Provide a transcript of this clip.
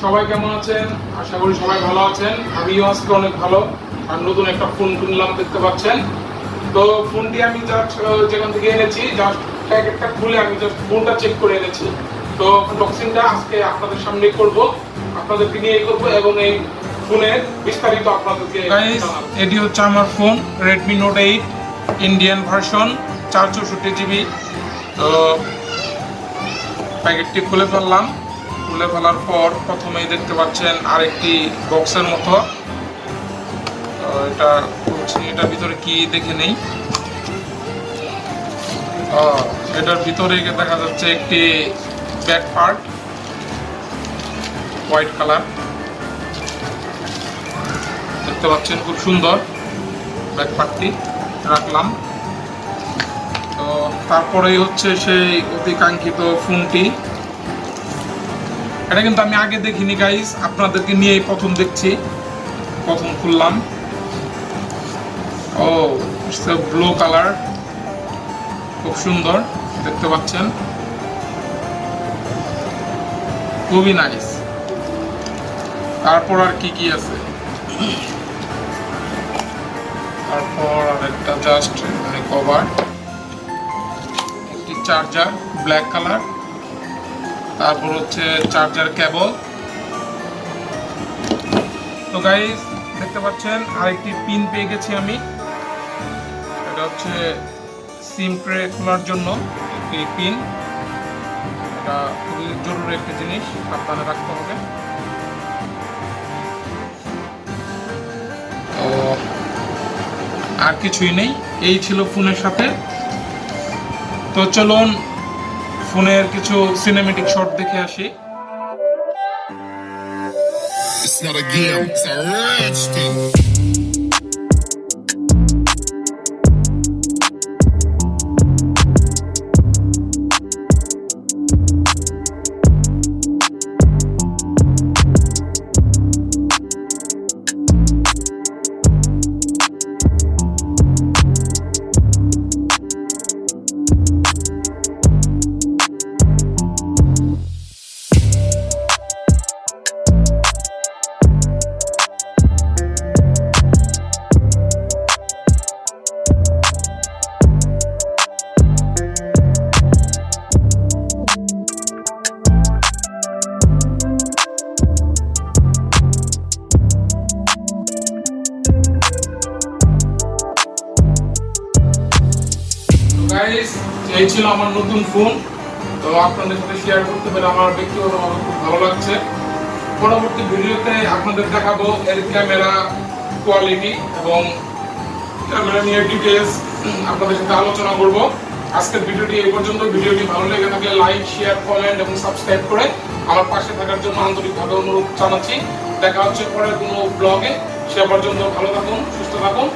সবাই কেমন আছেন? আশা করি সবাই ভালো আছেন। আমিও আজকে অনেক ভালো। আর নতুন একটা ফোন কিনলাম, দেখতে পাচ্ছেন। তো ফোনটি আমি জাস্ট যেখান থেকে এনেছি, জাস্ট প্যাকেটটা খুলে আমি জাস্ট ফোনটা চেক করে এনেছি। তো আনবক্সিংটা আজকে আপনাদের সামনেই করব, আপনাদেরকে নিয়েই করব এবং এই ফোনের বিস্তারিত আপনাদেরকে জানাবো। এটি হচ্ছে আমার phone Redmi Note 8 Indian version 464 GB. তো প্যাকেটটি খুলে ফেললাম। খুলে ফেলার পর প্রথমেই দেখতে পাচ্ছেন আরেকটি বক্সের মতো। এটা খুলছি, এটার ভিতরে কি দেখে নেই। এটার ভিতরে দেখা যাচ্ছে একটি ব্যাক পার্ট, হোয়াইট কালার দেখতে পাচ্ছেন, খুব সুন্দর ব্যাক পার্টটি রাখলাম। তো তারপরেই হচ্ছে সেই অতিকাঙ্ক্ষিত ফোনটি। এটা কিন্তু আমি আগে দেখিনি গাইস, আপনাদেরকে নিয়েই প্রথম দেখছি, প্রথম খুললাম। ও ইটস আ ব্লু কালার, খুব সুন্দর দেখতে পাচ্ছেন, খুবই নাইস। তারপর আর কি কি আছে, তারপর আরেকটা জাস্ট মানে কভার, একটি চার্জার ব্ল্যাক কালার, তারপর হচ্ছে চার্জার কেবল। তো গাইস দেখতে পাচ্ছেন আরেকটি পিন পেয়ে গেছি আমি। এটা হচ্ছে সিম ট্রে খোলার জন্য একটি পিন। এটা খুবই জরুরি একটা জিনিস, সাবধানে রাখতে হবে। তো আর কিছুই নেই, এই ছিল ফোনের সাথে। তো চলুন ফোনের কিছু সিনেমেটিক শট দেখে আসি। It's not a game, it's a rich thing. এই ছিল আমার নতুন ফোন। তো আপনাদের সাথে শেয়ার করতে পেরে আমার ব্যক্তিগতভাবে খুব ভালো লাগছে। পরবর্তী ভিডিওতে আপনাদের দেখাবো এর ক্যামেরা কোয়ালিটি এবং ক্যামেরা নিয়ে ডিটেলস আপনাদের সাথে আলোচনা করব। আজকের ভিডিওটি এই পর্যন্ত। ভিডিওটি ভালো লেগে থাকলে লাইক, শেয়ার, কমেন্ট এবং সাবস্ক্রাইব করে আমার পাশে থাকার জন্য আন্তরিকভাবে অনুরোধ জানাচ্ছি। দেখা হচ্ছে পরের কোনো ব্লগে। সে পর্যন্ত ভালো থাকুন, সুস্থ থাকুন।